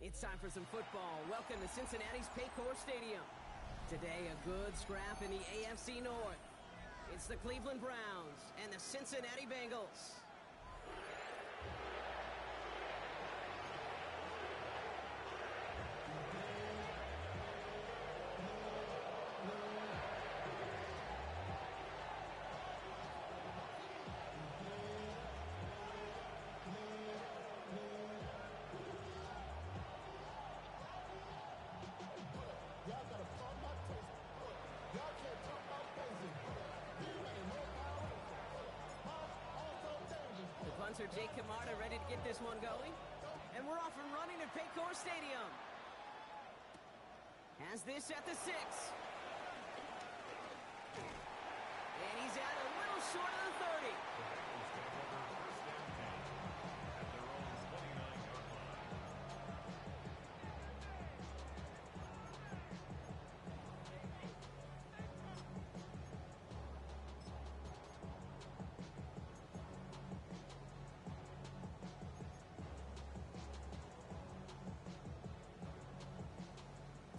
It's time for some football. Welcome to Cincinnati's Paycor Stadium. Today, a good scrap in the AFC North. It's the Cleveland Browns and the Cincinnati Bengals. Punter Jake Camarda ready to get this one going. And we're off and running at Paycor Stadium. Has this at the 6. And he's out a little short of the 30.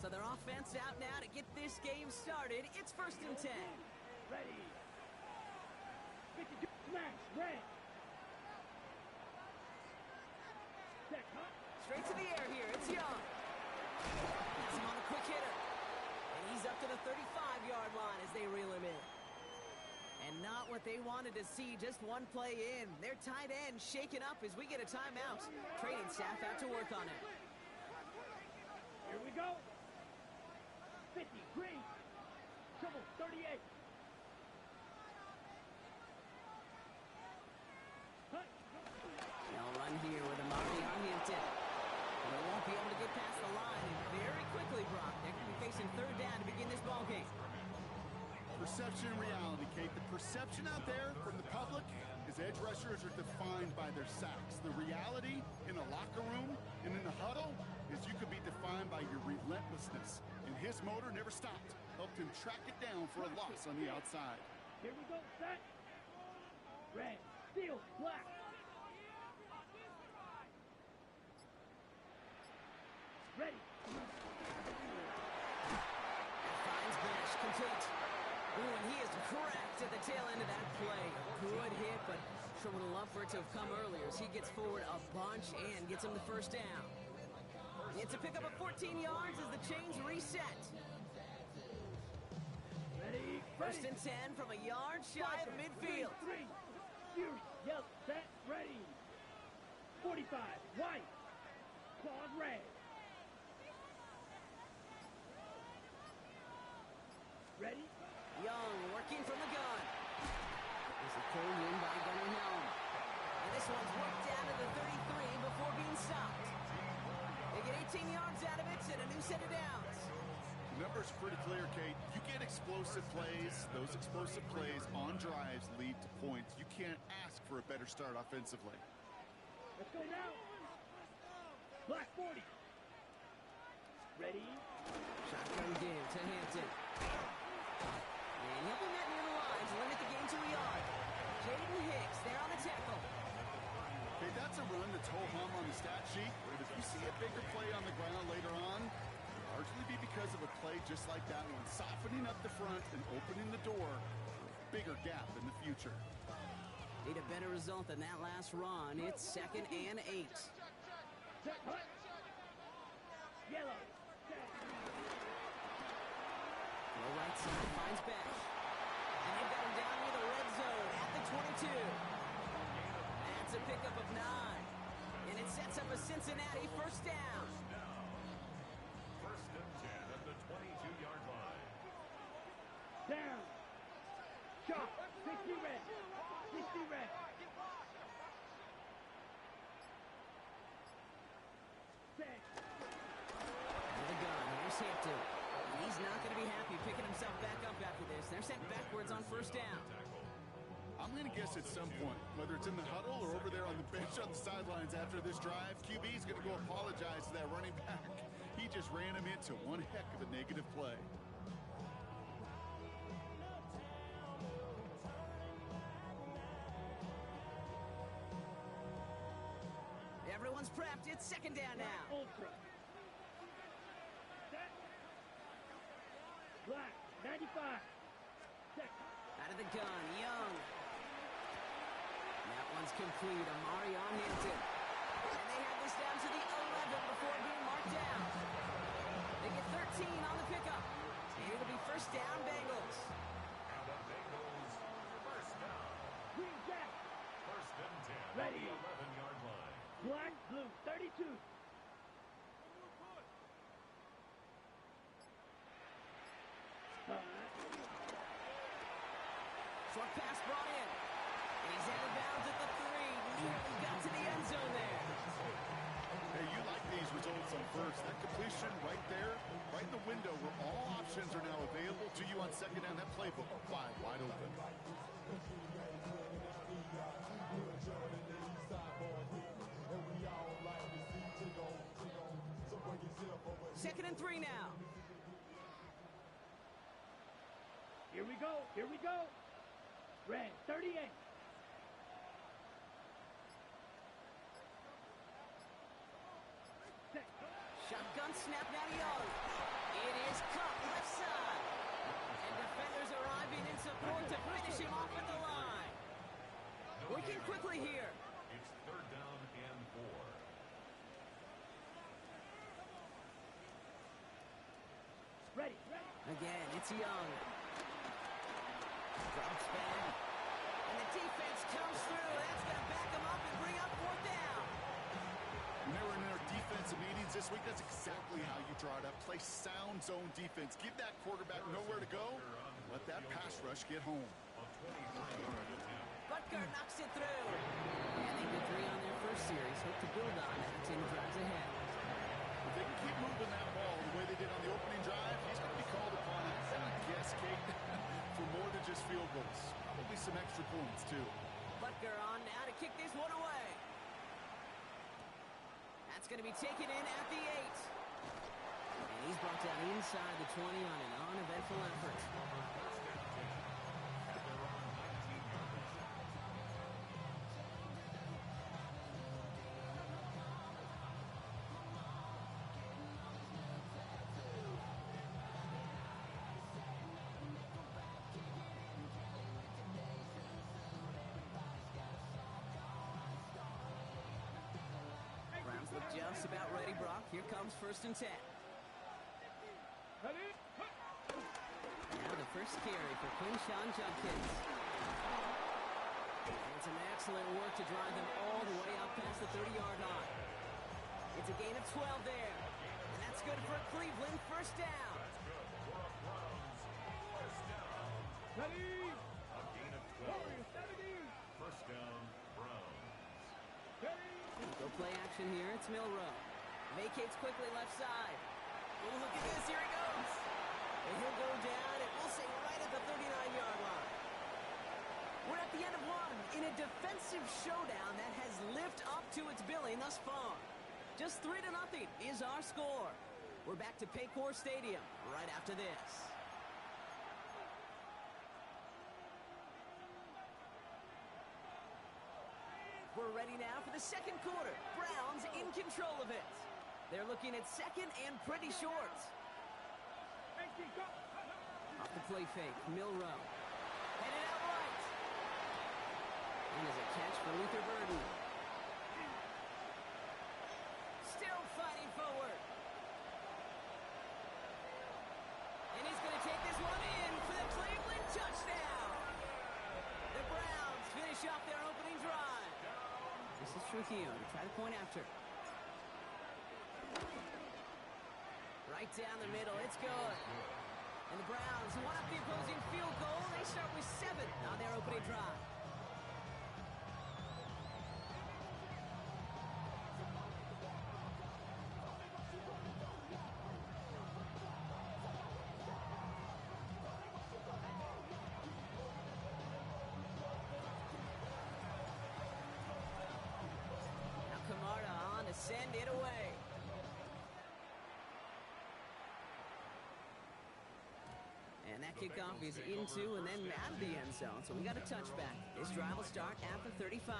So their offense out now to get this game started. It's 1st and 10. Ready. 52 smash. Red. Check, huh? Straight to the air here. It's Young. That's him on the quick hitter. And he's up to the 35-yard line as they reel him in. And not what they wanted to see, just one play in. Their tight end shaken up as we get a timeout. Training staff out to work on it. Here we go. 50, green, triple, 38. They'll run here with Amari Arlington. They won't be able to get past the line, and very quickly, Brock, they're going to be facing 3rd down to begin this ball game. Perception and reality, Kate. The perception out there from the public is edge rushers are defined by their sacks. The reality in the locker room and in the huddle is you could be defined by your relentlessness. And his motor never stopped. Helped him track it down for a loss on the outside. Here we go, set. Red, steel, black. Ready. Finds Bash, complete. Ooh, and he is cracked at the tail end of that play. Good hit, but sure would have loved for it to have come earlier as he gets forward a bunch and gets him the 1st down. It's a pickup of 14 yards as the chains reset. Ready. 1st and 10 from a yard shy of midfield. 3, Fury, yellow, set, ready. 45, white, claws red. Ready. Young working from the gun. There's a pull in by Gunnar Helm. And this one's worked down to the 33 before being stopped. They get 18 yards out of it and a new set of downs. The number's pretty clear, Kate. You get explosive plays. Those explosive plays on drives lead to points. You can't ask for a better start offensively. Let's go now. Black 40. Ready. Shotgun give to Hampton. And he'll be met near the line to limit the game to a yard. Jaden Hicks there on the tackle. Okay, that's a run that's ho-hum on the stat sheet, but if you see a bigger play on the ground later on, it'll largely be because of a play just like that one, softening up the front and opening the door for a bigger gap in the future. Need a better result than that last run. It's 2nd and 8. Check, hut. Yellow. Check. The right side finds Bash. And they've got him down near the red zone at the 22. That's a pickup of 9. And it sets up a Cincinnati 1st down. 1st and 10 at the 22-yard line. Down. Shot. 60 red. 60 red. Set. To the gun. Here's Hampton. He's not going to be happy picking himself back up after this. They're sent backwards on 1st down. I'm going to guess at some point, whether it's in the huddle or over there on the bench on the sidelines after this drive, QB is going to go apologize to that running back. He just ran him into one heck of a negative play. Everyone's prepped. It's 2nd down now. Ultra. 95. Check. Out of the gun, Young. That one's complete. Amari on Hampton. And they have this down to the 11 before being marked down. They get 13 on the pickup. And it'll be first down, Bengals. And the Bengals, first down. Green Jack. First and 10 Ready. on the 11-yard line. Black, blue, 32. Short pass brought in. And he's out of bounds at the 3. Nearly got to the end zone there. Hey, you like these results on first. That completion right there, right in the window where all options are now available to you on second down. That playbook wide open. Second and 3 now. Here we go. Here we go. Red, 38. Check. Shotgun snap now to Young. It is cut left side. And defenders arriving in support to finish him off at the line. Working quickly here. It's third down and 4. Ready, ready. Again, it's Young. Drops back. And the defense comes through. That's going to back him up and bring up fourth down. When they were in their defensive meetings this week, that's exactly how you draw it up. Play sound zone defense. Give that quarterback nowhere to go. Let that pass rush get home. A 23-yard attempt. Butker knocks it through. And they get 3 on their first series. Hope to build on that. 10 drives ahead. If they can keep moving that ball the way they did on the opening drive, he's going to be called upon, I guess, Kate, for more than just field goals. Probably some extra points, too. Butker on now to kick this one away. That's going to be taken in at the 8. And he's brought down inside the 20 on an uneventful effort. And they're on 19 yards. Browns look just about ready, Brock. Here comes first and 10. Ready. Now the first carry for Quinshawn Judkins. And some excellent work to drive them all the way out past the 30-yard line. It's a gain of 12 there. And that's good for Cleveland. First down. That's good for a Browns. First down. Ready. A gain of 12. Warriors, 70. First down, Browns. Ready. Go play action here. It's Milrow. Vacates quickly left side. Oh, look at this. Here he goes. And he'll go down, and we'll say right at the 39-yard line. We're at the end of one in a defensive showdown that has lived up to its billing thus far. Just 3-0 is our score. We're back to Paycor Stadium right after this. We're ready now for the second quarter. Browns in control of it. They're looking at second and pretty short. Off the play fake, Milrow. Headed out right. And there's a catch for Luther Burden. Still fighting forward. And he's going to take this one in for the Cleveland touchdown. The Browns finish off their opening drive. This is Trujillo to try to point after. Right down the middle, it's good. And the Browns want up the opposing field goal. They start with 7 on their opening drive. Now Kamara on to send it away. And that kickoff is into and then out of the end zone. So we got a touchback. This drive will start at the 35.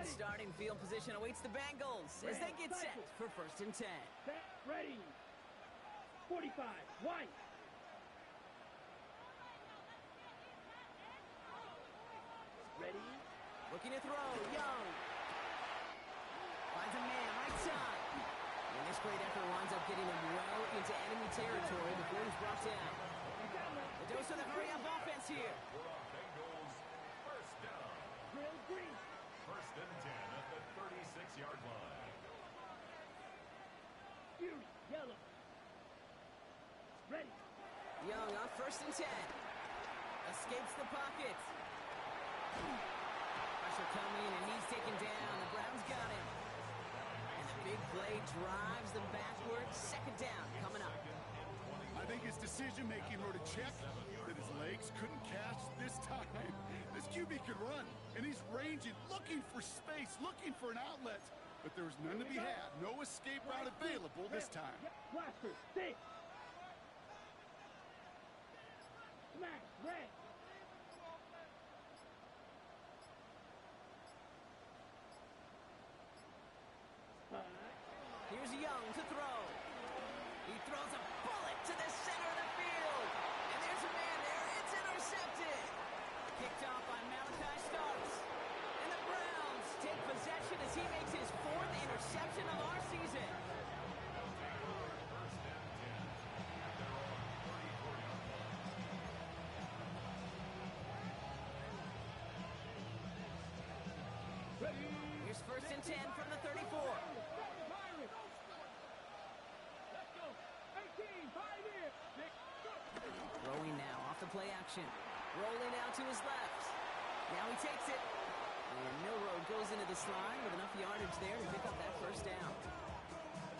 Good starting field position awaits the Bengals as they get set for 1st and 10. Set, ready. 45, white. Ready. Looking to throw, Young. Finds a man, right side. And this great effort winds up getting him well into enemy territory before he's brought down. The dose of the hurry-up offense here. For our Bengals, first down. Drill green. 1st and 10 at the 36-yard line. Fury, yellow. Ready. Young on 1st and 10. Escapes the pocket. Pressure coming, and he's taken down. The Browns got him. And the big play drives them backwards. 2nd down coming up. I think his decision-making wrote a check that his legs couldn't catch this time. This QB could run, and he's ranging, looking for space, looking for an outlet. But there was none to be had. No escape route available this time. Blaster, 6. Smash, red. Here's Young to throw. He throws a bullet to the center of the field. And there's a man there. It's intercepted. Kicked off by Malachi Starks. And the Browns take possession as he makes his 4th interception of our season. Here's 1st and 10 from the 34. Throwing now off the play action. Rolling out to his left. Now he takes it. And Milroad goes into the slide with enough yardage there to pick up that 1st down.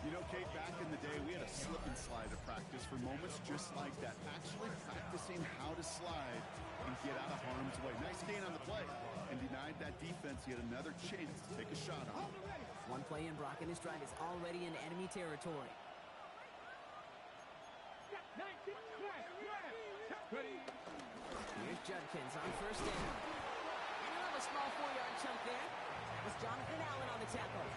You know, Kate, back in the day, we had a slip and slide to practice for moments just like that. Actually practicing how to slide and get out of harm's way. Nice gain on the play. And denied that defense yet another chance to take a shot on it. One play in, Brock, and his drive is already in enemy territory. Here's Judkins on 1st down. And he'll have a small 4-yard chunk there. That was Jonathan Allen on the tackle.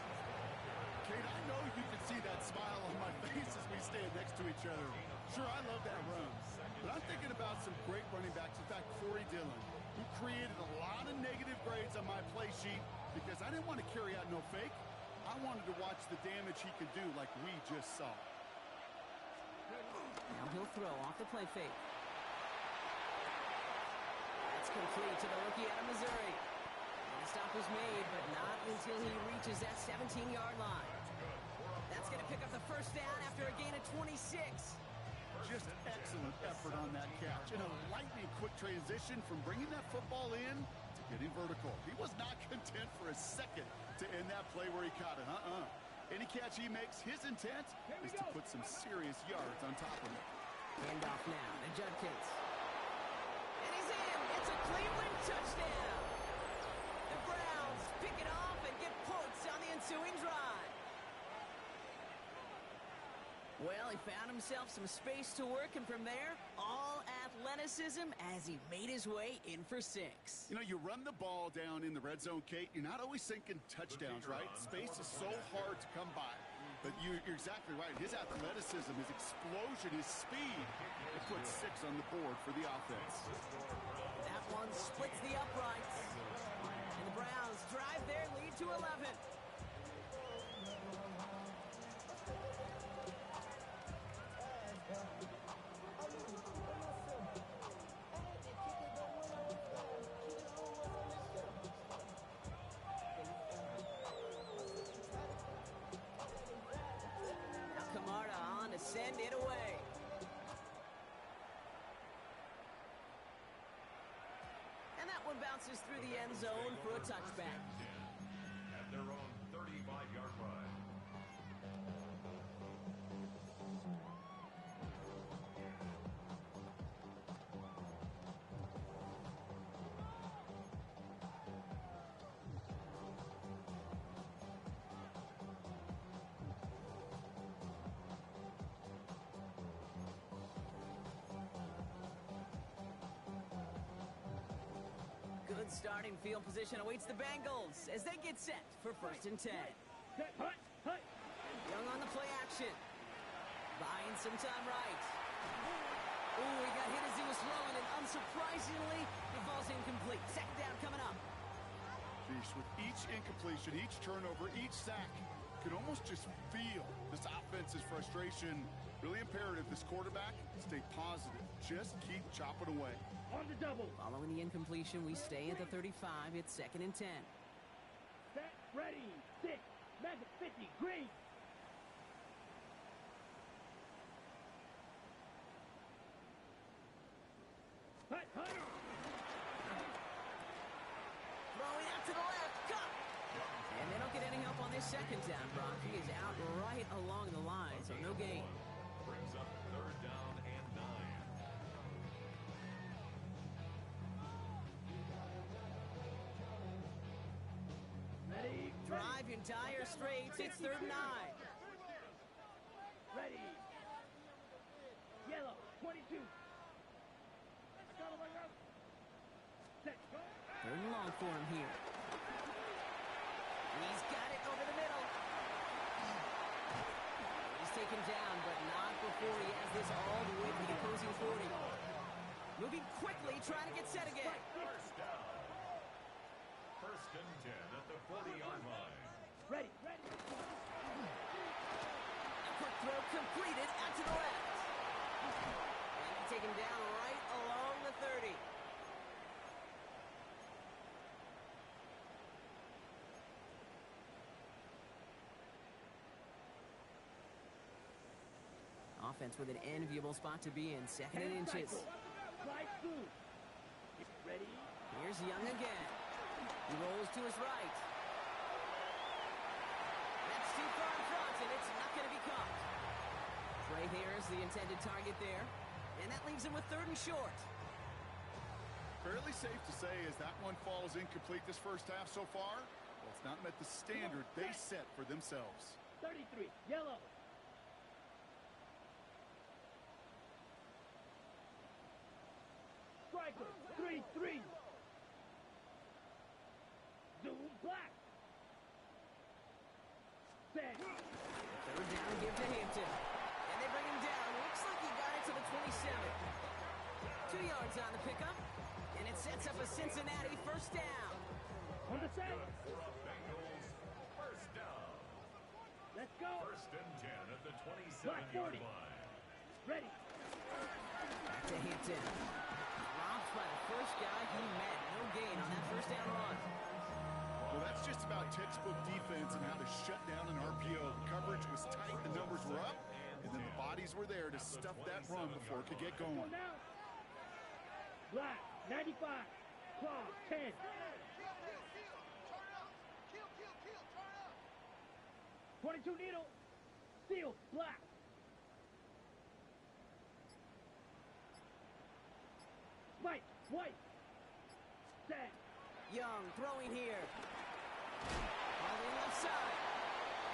Kate, I know you can see that smile on my face as we stand next to each other. Sure, I love that run. But I'm thinking about some great running backs. In fact, Corey Dillon, who created a lot of negative grades on my play sheet because I didn't want to carry out no fake. I wanted to watch the damage he could do like we just saw. Now he'll throw off the play fake. That's complete to the rookie out of Missouri. And the stop was made, but not until he reaches that 17-yard line. That's going to pick up the 1st down after a gain of 26. Just excellent effort on that catch. And a lightning quick transition from bringing that football in to getting vertical. He was not content for a second to end that play where he caught it. Any catch he makes, his intent is to put some serious yards on top of it. Handoff now to Judkins. And he's in. It's a Cleveland touchdown. The Browns pick it off and get points on the ensuing drive. Well, he found himself some space to work, and from there, all athleticism as he made his way in for 6. You know, you run the ball down in the red zone, Kate, you're not always thinking touchdowns, right? Space is so hard to come by. But you're exactly right. His athleticism, his explosion, his speed, it puts 6 on the board for the offense. That one splits the uprights. And the Browns drive their lead to 11. Send it away. And that one bounces through the end zone for a touchback. At their own 35-yard line. Good starting field position awaits the Bengals as they get set for 1st and 10. Young on the play action. Buying some time right. Ooh, he got hit as he was throwing, and unsurprisingly, it falls incomplete. 2nd down coming up. Beast, with each incompletion, each turnover, each sack, you can almost just feel this offense's frustration. Really imperative this quarterback stay positive. Just keep chopping away. On the double. Following the incompletion, we stay at the 35. It's 2nd and 10. Set, ready, 6, Magic 50, green. Hut. Throwing out to the left. Cut. And they don't get any help on this 2nd down, Brock. He is out right along the line, so no gain. Brings up 3rd down and 9. Ready, Drive in dire straits. It's 3rd and 9. ready. Yellow, 22. Set, go. 3rd and long for him here. He's got it over the middle. He's taken down, but not before he has this all the way to the opposing 40. Moving quickly, trying to get set again. 1st down. 1st and 10 at the 40-yard line. Ready. A quick throw completed out to the left. And taken down right along the 30. Offense with an enviable spot to be in. 2nd and inches. Slide through. Ready. Here's Young again. He rolls to his right. That's too far in front, and it's not going to be caught. Trey Harris, the intended target there. And that leaves him with 3rd and short. Fairly safe to say as that one falls incomplete this first half so far, well, it's not met the standard they set for themselves. 33, yellow. Striker, 3-3. Zoom black. Set. 3rd down, give to Hampton. And they bring him down. Looks like he got it to the 27. 2 yards on the pickup. And it sets up a Cincinnati 1st down. On the set. For a Bengals 1st down. Let's go. 1st and 10 at the 27-yard line. Ready. Back to Hampton. Dropped by the first guy he met. No gain on that 1st down run. Well, that's just about textbook defense and how to shut down an RPO. Coverage was tight, the numbers were up, and then the bodies were there to stuff that run before it could get going. Go now. Black, 95. Claw, 10. 22 needle. Steel, black. Spike, white. Set. Young throwing here. On the left side.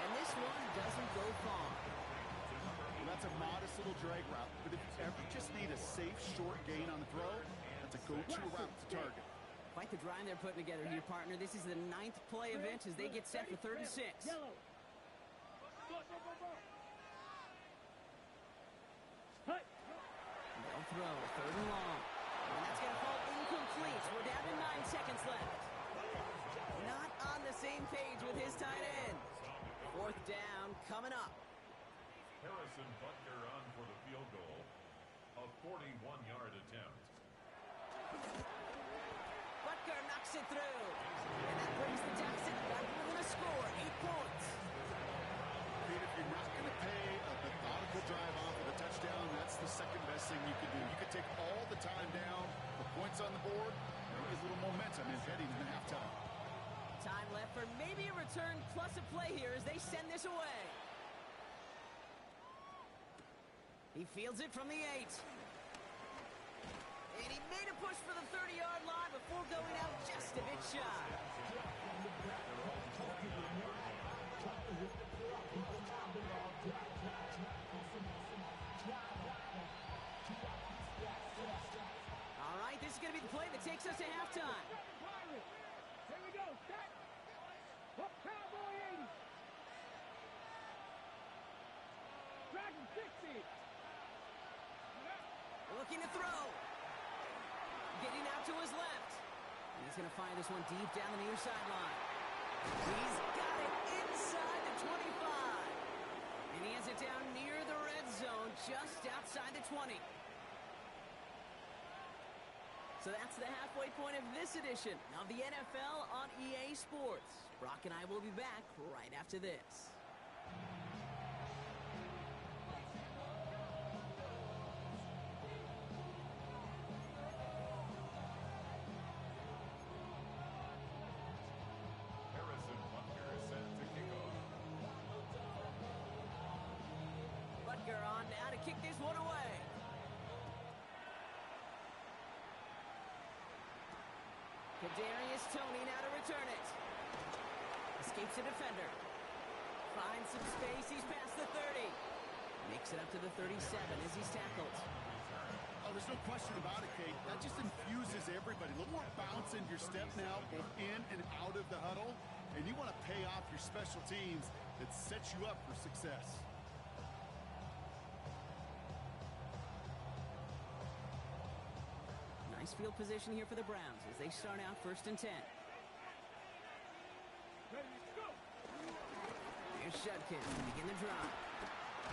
And this one doesn't go far. Well, that's a modest little drag route, but if you ever just need a safe, short gain on the throw, that's a go-to route to target. Quite the drive they're putting together here, partner. This is the 9th play event as they get set for 3rd and 6. Yellow. Hut. They'll throw 3rd and long. And that's going to fall incomplete. We're down to 9 seconds left. Not on the same page with his tight end. 4th down coming up. Harrison Butker on for the field goal. A 41-yard attempt. Butker knocks it through. And that brings the deficit back within a score. 8 points. If you're not going to pay a methodical drive off of a touchdown, that's the second best thing you can do. You can take all the time down, the points on the board, there is a little momentum in heading into halftime. Time left for maybe a return plus a play here as they send this away. He fields it from the 8. And he made a push for the 30-yard line before going out just a bit shy. All right, this is going to be the play that takes us to halftime. Looking to throw. Getting out to his left. And he's going to fire this one deep down the near sideline. He's got it inside the 25. And he has it down near the red zone, just outside the 20. So that's the halfway point of this edition of the NFL on EA Sports. Brock and I will be back right after this. Harrison Butker is set to kick off. Butker on now to kick this one away. Kadarius Toney now to return it. Escapes the defender. Finds some space. He's past the 30. Makes it up to the 37 as he's tackled. Oh, there's no question about it, Kate. That just infuses everybody. A little more bounce in your step now, both in and out of the huddle. And you want to pay off your special teams that sets you up for success. Nice field position here for the Browns as they start out 1st and 10. Here's Judkins to begin the drive.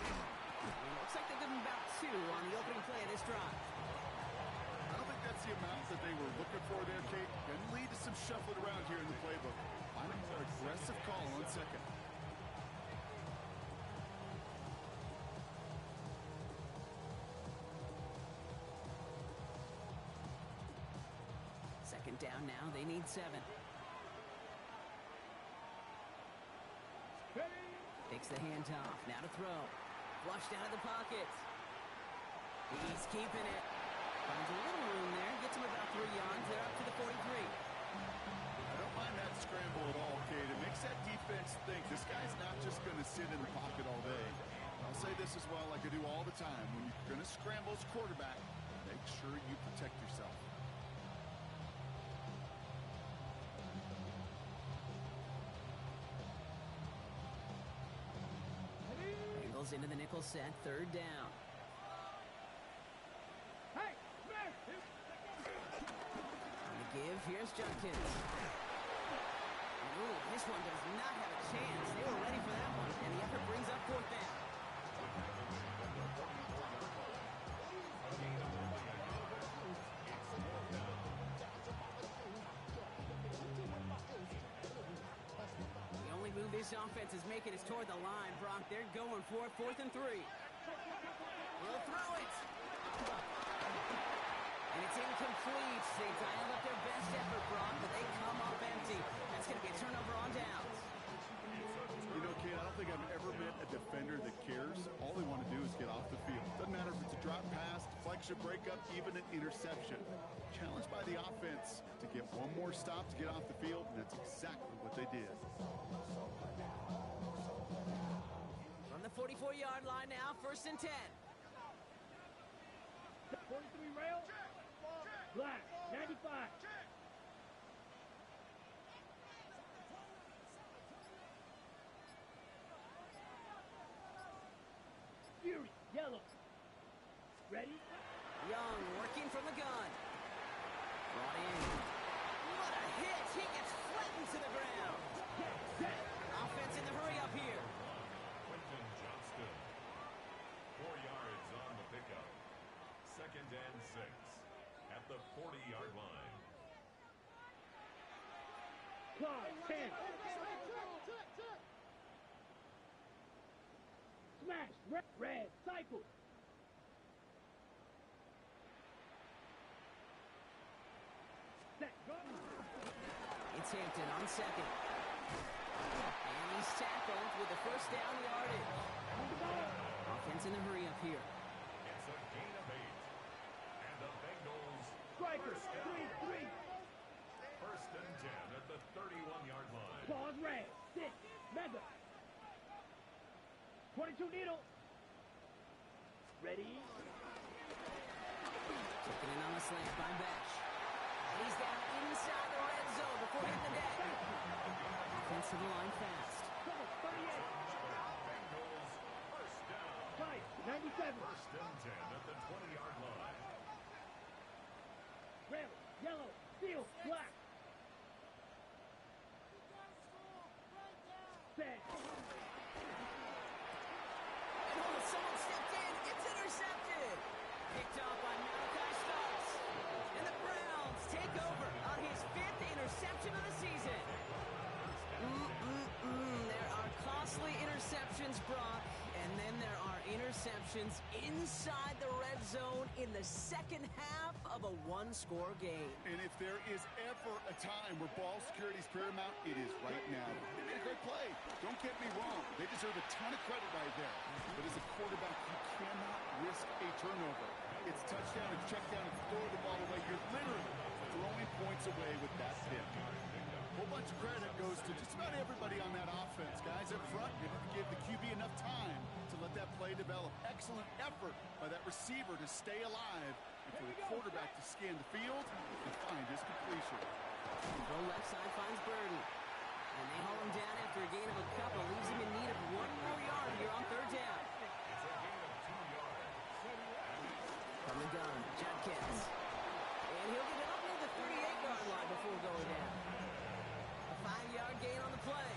It looks like they give him about 2 on the opening play of this drive. I don't think that's the amount that they were looking for there, Kate. Can lead to some shuffling around here in the playbook. Find a more aggressive call on 2nd. Second down now, they need 7. Takes the handoff, now to throw. Flushed out of the pocket. He's keeping it. Finds a little room there, gets him about 3 yards. They're up to the 43. I don't mind that scramble at all, Kate. It makes that defense think this guy's not just going to sit in the pocket all day. I'll say this as well, like I do all the time. When you're going to scramble as quarterback, make sure you protect yourself. Bengals into the nickel set, 3rd down. On the give, here's Judkins. Ooh, this one does not have a chance. They were ready for that one, and the effort brings up 4th down. The only move this offense is making is toward the line, Brock. They're going for it, 4th and 3. We'll throw it. And it's incomplete. They dialed up their best effort, Brock, but they come up empty. That's going to be a turnover on downs. You know, Kate, I don't think I've ever met a defender that cares. All they want to do is get off the field. Doesn't matter if it's a drop pass, deflection, breakup, even an interception. Challenged by the offense to get one more stop to get off the field, and that's exactly what they did. From the 44-yard line now, 1st and 10. 43 rail. Black, 95. Fury, yellow. Ready? Young working from the gun. Brought in. What a hit! He gets flattened to the ground. Set. Offense in the hurry up here. Quentin Johnston. 4 yards on the pickup. 2nd and 6 at the 40-yard line. Clock, 10. Smash, red, cycle. Set, go. It's Hampton on 2nd. And he's tackled with the 1st down yardage. Offense in the hurry up here. It's a gain of 8. And the Bengals Strikers, first down. 3-3. 1st and 10 at the 31-yard line. Pause, red, 6, mega. 22 needle. Ready? Taking it on the slant by Bash. And he's down inside the red zone before hitting the deck. Offense to the line fast. Cover, 38. Bengals first down. Fight, 97. 7. First and 10 at the 20-yard line. Red, yellow, steel, black. Set. Oh, someone stepped in. It's intercepted. Picked off by Malachi Starks. And the Browns take over on his 5th interception of the season. There are costly interceptions, Brock. And then there are interceptions inside the red zone in the second half of a one-score game. And if there is ever a time where ball security is paramount, it is right now. They made a great play. Don't get me wrong. They deserve a ton of credit right there. But as a quarterback, you cannot risk a turnover. It's touchdown, it's check down, it's throw the ball away. You're literally throwing points away with that pick. A whole bunch of credit goes to just about everybody on that offense. Guys up front, they didn't give the QB enough time to let that play develop. Excellent effort by that receiver to stay alive and for the quarterback to scan the field and find his completion. The left side finds Burden. And they haul him down after a gain of a couple. Leaves him in need of 1 more yard here on 3rd down. It's a gain of 2 yards. From the gun, Judkins. And he'll get it up near the 38-yard line before going down. A 5-yard gain on the play.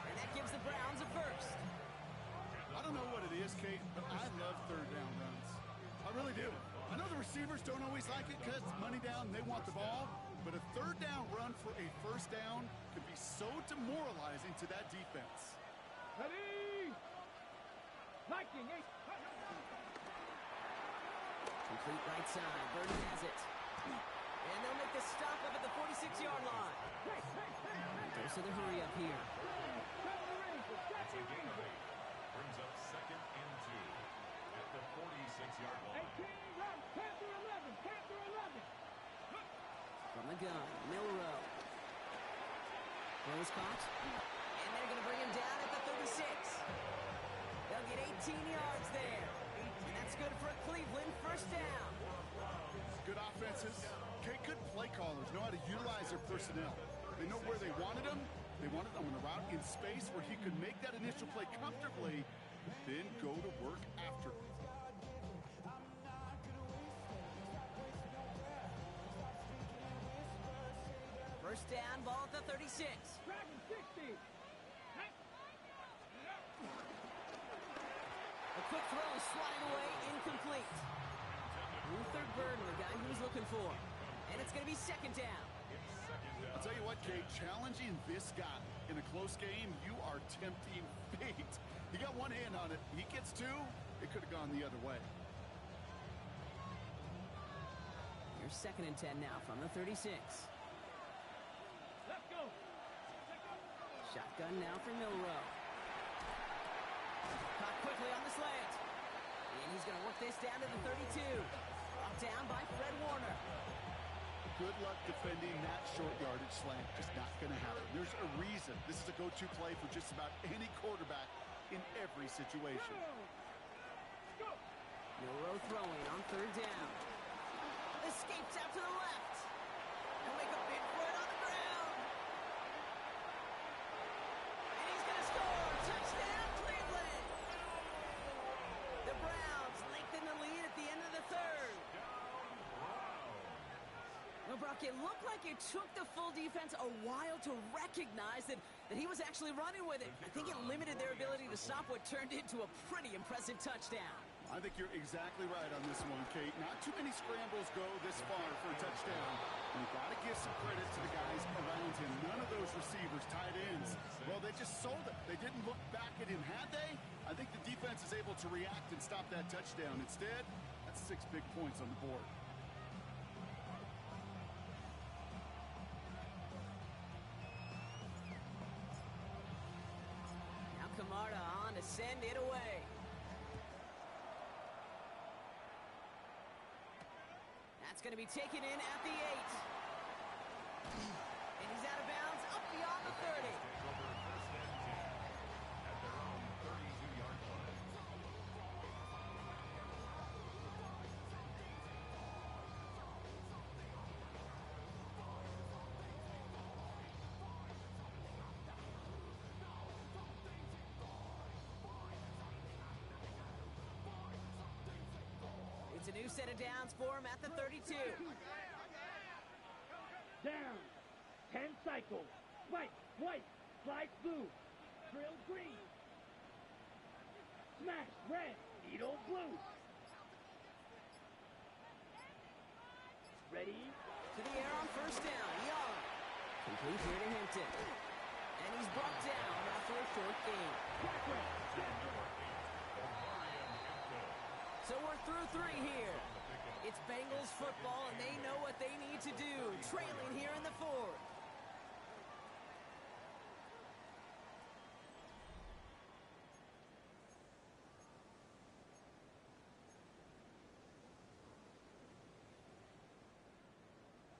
And that gives the Browns a first. I don't know what it is, Kate, but I love 3rd down runs. I really do. I know the receivers don't always like it because it's money down and they want the ball, but a 3rd down run for a first down can be so demoralizing to that defense. Ready? Liking 8. Complete right side. Burden has it. And they'll make the stop up at the 46-yard line. Goes to the hurry up here. It's a gain of 8. Brings up 2nd and 2 at the 46-yard line. Panther 11. Panther 11. From the gun, Milrow. Rose caught. And they're going to bring him down at the 36. They'll get 18 yards there. And that's good for a Cleveland first down. Good offenses. Kate, good play callers know how to utilize their personnel. They know where they wanted them. They wanted them on the route in space where he could make that initial play comfortably, then go to work after. First down, ball at the 36. Dragon 60. A quick throw is swatted away, incomplete. Luther Burden, the guy he was looking for. And it's going to be 2nd down. I'll tell you what, Kate, challenging this guy in a close game, you are tempting fate. He got one hand on it. He gets 2, it could have gone the other way. Here's 2nd and 10 now from the 36. Let's go. Shotgun now for Milrow. Caught quickly on the slant. And he's going to work this down to the 32. Brought down by Fred Warner. Good luck defending that short yardage slant. Just not going to happen. There's a reason. This is a go-to play for just about any quarterback in every situation. Milrow throwing on 3rd down. Escapes out to the left. He'll make a big for it on the ground. And he's going to score. Touchdown, Cleveland. The Browns lengthen the lead at the end of the 3rd. Well, Brock, it looked like it took the full defense a while to recognize that he was actually running with it. I think it limited their ability to stop what turned into a pretty impressive touchdown. I think you're exactly right on this one, Kate. Not too many scrambles go this far for a touchdown. And you've got to give some credit to the guys around him. None of those receivers, tight ends, well, they just sold it. They didn't look back at him, had they? I think the defense is able to react and stop that touchdown. Instead, that's 6 big points on the board. Now Camarda on to send it away. That's going to be taken in at the 8. And he's out of bounds up beyond the 30. Take over 1st and 10 at their own 32-yard line. new set of downs for him at the 32. Down. 10 cycles. White, slice blue. Drill green. Smash red. Needle blue. Ready? To the air on first down. Young. Complete here to Hinton. And he's brought down after a short gain. So we're through 3 here. It's Bengals football, and they know what they need to do, trailing here in the 4th.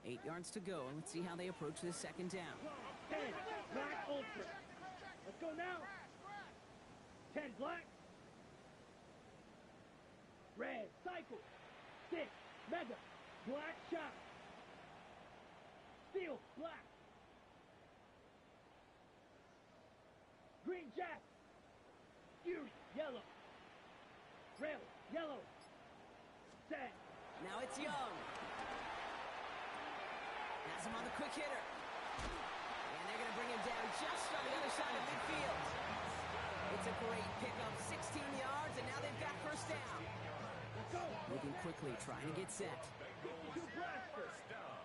Eight yards to go, and let's see how they approach this second down. 10, black ultra. Let's go now. 10 black. Red cycle. 6 mega. Black shot. Steel black. Green jack. Fury yellow. Rail yellow. Set. Now it's Young. Has him on the quick hitter. And they're going to bring him down just on the other side of midfield. It's a great pickup, 16 yards, and now they've got first down. Let's go. Moving quickly, trying to get set. 52 blaster. Down.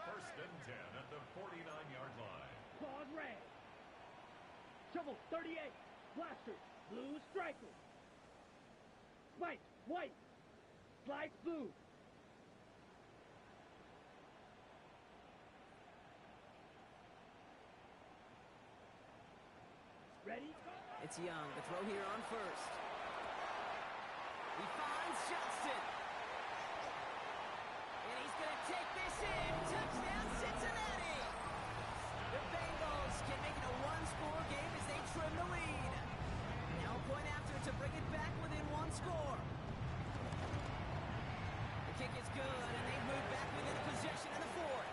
First and 10 at the 49-yard line. Claws red. Shovel 38. Blaster. Blue striker. White. Slice blue. Ready? It's Young, the throw here on first. He finds Johnston. And he's going to take this in. Touchdown, Cincinnati. The Bengals can make it a one-score game as they trim the lead. Now a point after to bring it back within one score. The kick is good, and they've moved back within a possession in the 4th.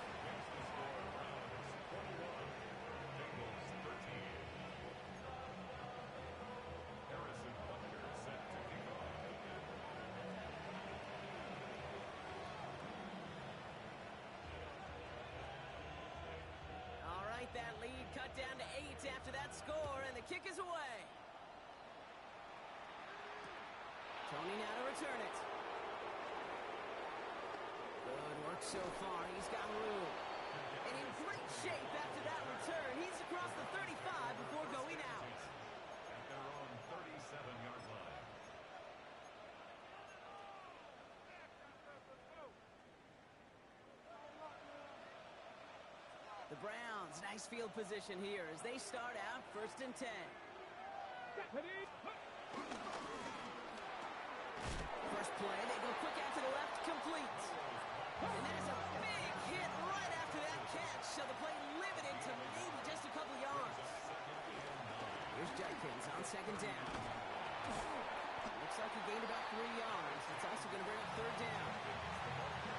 That lead cut down to 8 after that score, and the kick is away. Tony now to return it. Good work so far. He's got room. And in great shape after that return. He's across the 35 before going out. At their own 37-yard line. The Browns, nice field position here as they start out first and 10. First play, they go quick out to the left, complete. And there's a big hit right after that catch, so the play limited to maybe just a couple yards. Here's Judkins on second down. Looks like he gained about 3 yards. It's also going to bring up third down.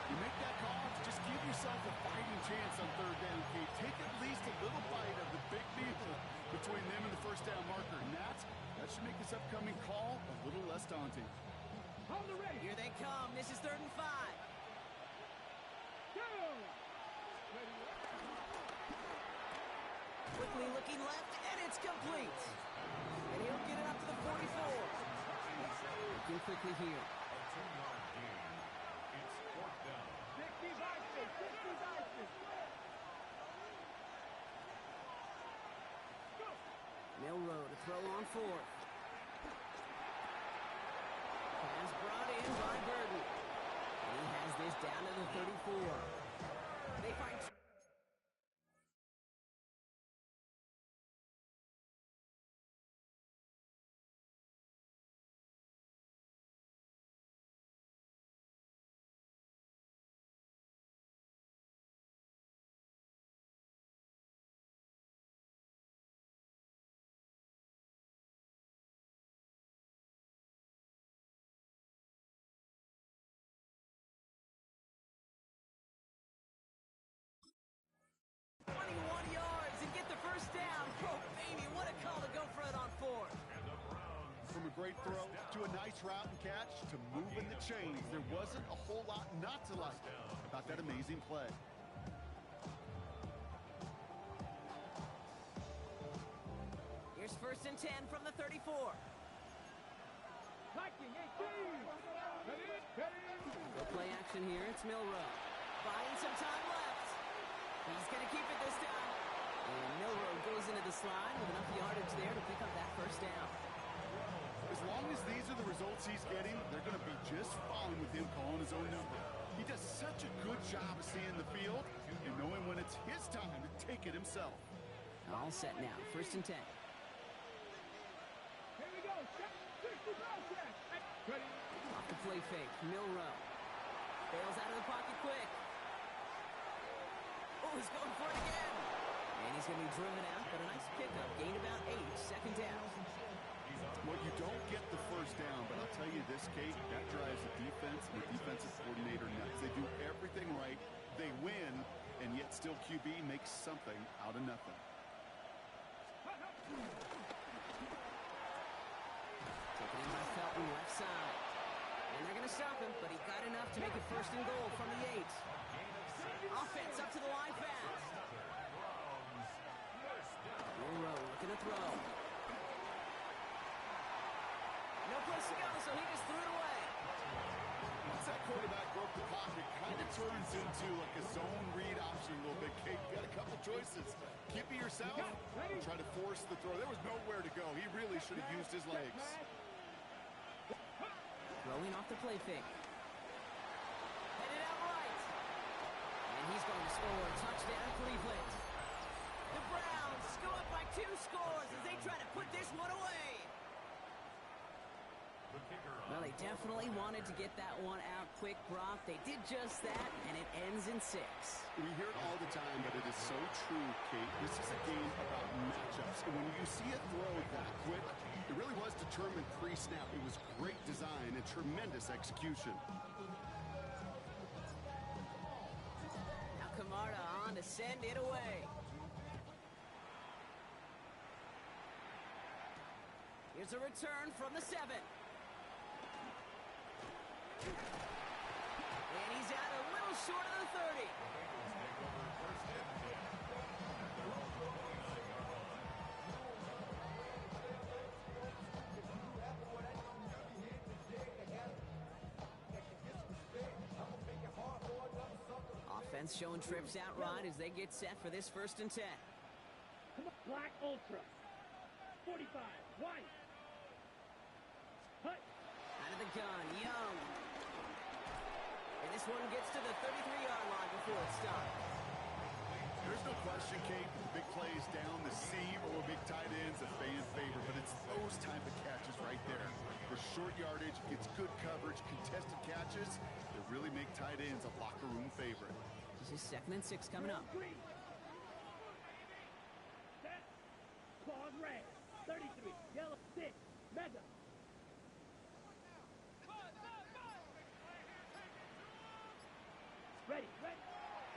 You make that call to just give yourself a fighting chance on third down, Kate. Take at least a little bite of the big meal between them and the first down marker. And that should make this upcoming call a little less daunting. On the ready. Here they come. This is 3rd and 5. Go. Quickly looking left, and it's complete. And he'll get it up to the 44. Looking quickly here. A 2-yard gain. It's 4th down. 60 vices. Go. Milrow to throw on 4th. Pass brought in by Burden. And he has this down to the 34. They find... to a nice route and catch to moving the chains. There wasn't a whole lot not to like about that amazing play. Here's 1st and 10 from the 34. Go play action here. It's Milrow. Buying some time left. He's going to keep it this time. And Milrow goes into the slide with enough yardage there to pick up that 1st down. As long as these are the results he's getting, they're going to be just fine with him calling his own number. He does such a good job of seeing the field and knowing when it's his time to take it himself. All set now. 1st and 10. Here we go. 60 ball check. Ready. Off the play fake. Milrow. Bails out of the pocket quick. Oh, he's going for it again. And he's going to be driven out, but a nice pickup. Gain about 8. 2nd down. Well, you don't get the 1st down, but I'll tell you this, Kate, that drives the defense and the defensive coordinator nuts. They do everything right. They win, and yet still QB makes something out of nothing. Taken in by Felton, left side. And they're going to stop him, but he got enough to make it 1st and goal from the 8. Offense up to the line fast. Milrow looking to throw. No place to go, so he just threw it away. Once that quarterback broke the pocket, kind of turns into like a zone read option a little bit, Kate. You got a couple choices. Keep it yourself, try to force the throw. There was nowhere to go. He really should have used his legs. Throwing off the play fake. Headed out right. And he's going to score. Touchdown, Cleveland. The Browns go up by 2 scores as they try to put this one away. Well, they definitely wanted to get that one out quick, Brock. They did just that, and it ends in 6. We hear it all the time, but it is so true, Kate. This is a game about matchups. And when you see a throw that quick, it really was determined pre-snap. It was great design and tremendous execution. Now Camarda on to send it away. Here's a return from the 7. And he's out a little short of the 30. Offense showing trips out right as they get set for this 1st and 10. Come on, Black Ultra. 45. White. Hut. Out of the gun, Young. And this one gets to the 33-yard line before it's stopped. There's no question, Kate, big plays down the seam or big tight ends, a fan favorite, but it's those type of catches right there. The short yardage, gets good coverage, contested catches that really make tight ends a locker room favorite. This is 2nd and 6 coming up. Green. Set. Claws red. 33. Yellow 6. Mega. Ready. Ready.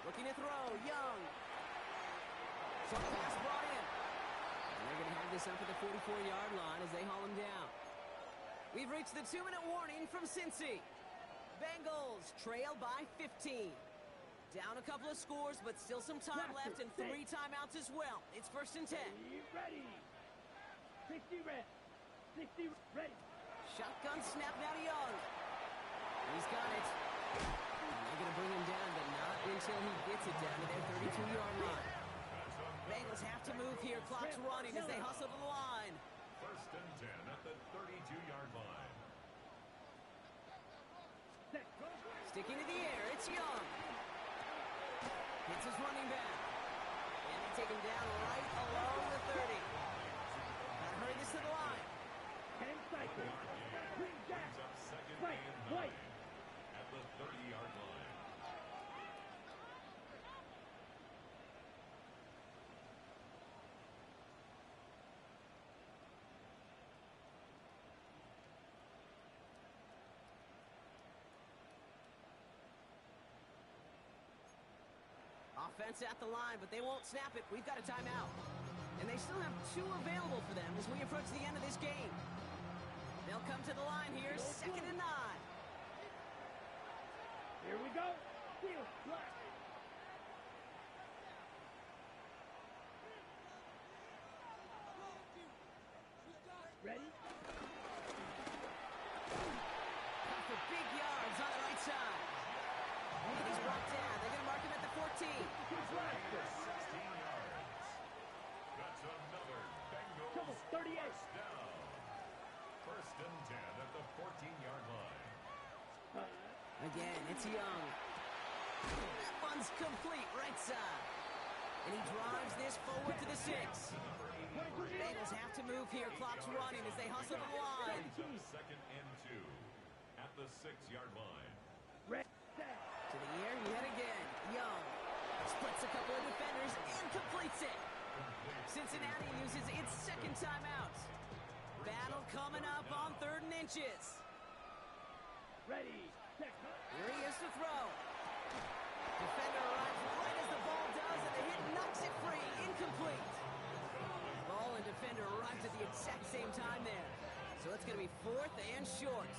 Looking to throw, Young. Short pass brought in. And they're going to have this up at the 44-yard line as they haul him down. We've reached the 2-minute warning from Cincy. Bengals trail by 15. Down a couple of scores, but still some time left and 3 timeouts as well. It's 1st and 10. Ready. 60 red. 60 ready. Shotgun snap now to Young. He's got it. And they're going to bring him down, but not until he gets it down to their 32-yard line. Bengals have to move here. Clock's running as they hustle to the line. 1st and 10 at the 32-yard line. Sticking to the air, it's Young. Hits his running back. And they take him down right along the 30. Gotta hurry this to the line. 10 cycles. Green jack. Brings up 2nd Right. and 9 White. at the 30-yard line. Offense at the line, but they won't snap it. We've got a timeout. And they still have 2 available for them as we approach the end of this game. They'll come to the line here, 2nd and 9. Here we go. Steal. Black. Ready? For big yards on the right side. And he's brought down. They're going to mark him at the 14. Blaster. 16 yards. That's another Bengals Trouble, 38. first down. 1st and 10 at the 14-yard line. Again, it's Young. That one's complete, right side. And he drives this forward to the 6. Bengals have to move here. Clock's running as they hustle to the line. 2nd and 2 at the 6-yard line. Red. Set. To the air yet again. Young splits a couple of defenders and completes it. Cincinnati uses its 2nd timeout. Battle coming up on 3rd and inches. Ready. Set. Here he is to throw. Defender arrives right as the ball does, and the hit knocks it free. Incomplete. Ball and defender arrived at the exact same time there. So it's going to be 4th and short.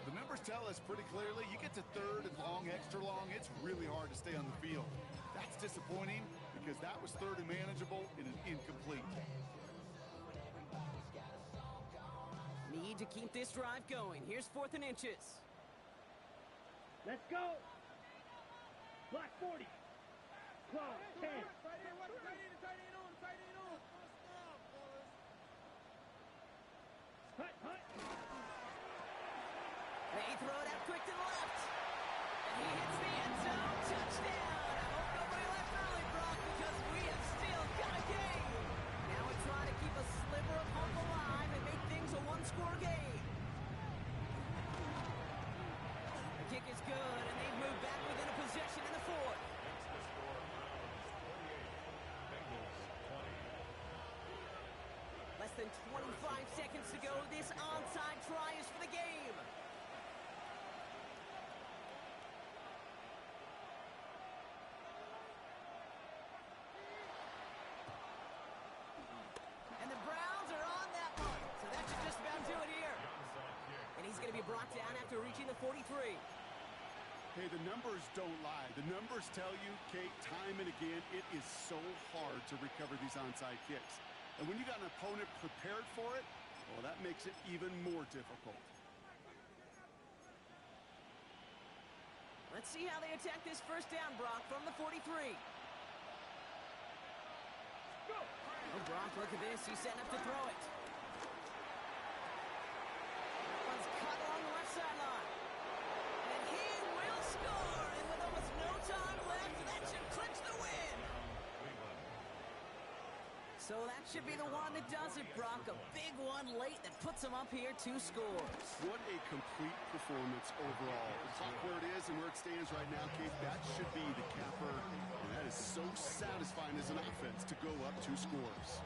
The numbers tell us pretty clearly, you get to 3rd and long, extra long, it's really hard to stay on the field. That's disappointing because that was 3rd and manageable and an incomplete. Need to keep this drive going. Here's 4th and inches. Let's go. Black 40. Close. 10. Hut, hut. They throw it out quick to the left. And he hits the end zone. Touchdown. I hope nobody left early, Brock, because we have still got a game. Now we're trying to keep a sliver of hope alive and make things a one-score game. The kick is good, and they've moved back within a possession in the 4th. Makes the score Browns 48. Bengals 20. Less than 25 seconds to go. This onside try is for the game. And the Browns are on that one. So that should just about do it here. Onside kick. And he's going to be brought down after reaching the 43. Hey, the numbers don't lie. The numbers tell you, Kate, time and again, it is so hard to recover these onside kicks. And when you got an opponent prepared for it, well, that makes it even more difficult. Let's see how they attack this 1st down, Brock, from the 43. Go. Oh, Brock, look at this. He's setting up to throw it. That one's cut along the left sideline. And he will score. And with almost no time left, that should clinch the win. Cleveland. So that should be the one that does it, Brock. A big one late that puts him up here 2 scores. What a complete performance overall. The clock where it is and where it stands right now, Kate, that should be the capper. And that is so satisfying as an offense to go up 2 scores.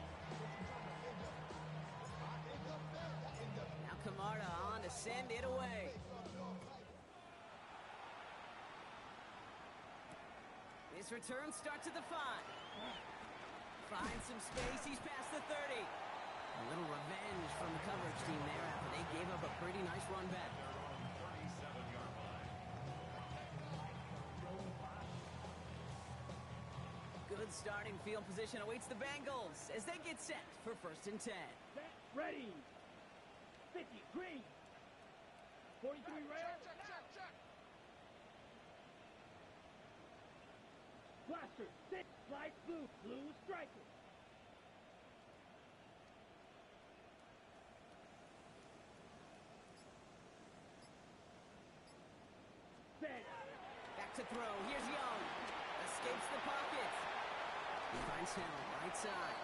Now Kamara on to send it away. This return starts at the 5. Finds some space. He's past the 30. A little revenge from the coverage team there after they gave up a pretty nice run back. 37-yard line. Good starting field position awaits the Bengals as they get set for 1st and 10. Set. Ready. 50. Green. 43 red. Blaster. 6. Light blue. Blue striker. Set. Back to throw. Here's Young. Escapes the pocket. He finds Hill, right side.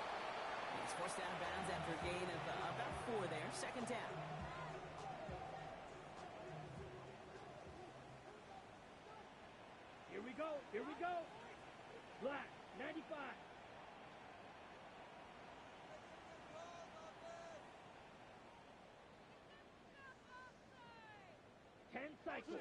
He's forced out of bounds after a gain of about 4 there. 2nd down. Here we go. Here we go. Black. 95. Cycle.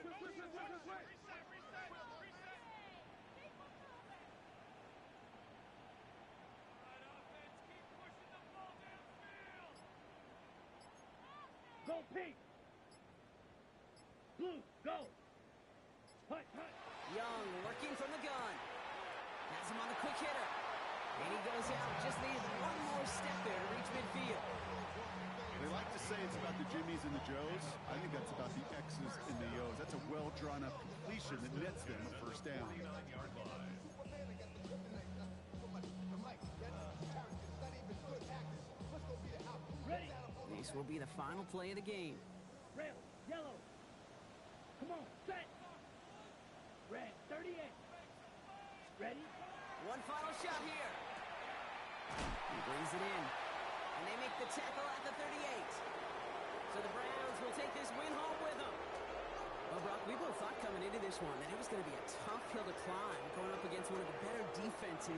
Go. All pink. Blue, go. Hut, hut. Young working from the gun. Has him on the quick hitter. And he goes out. Just needed one more step there to reach midfield. They like to say it's about the Jimmies and the Joes. I think that's about the X's and the O's. That's a well-drawn-up completion that nets them a first down. 39-yard line. Ready. This will be the final play of the game. Red, yellow. Come on, set. Red, 38. Ready. One final shot here. He brings it in. And they make the tackle at the 38. So the Browns will take this win home with them. Well, Brock, we both thought coming into this one that it was going to be a tough hill to climb going up against one of the better defenses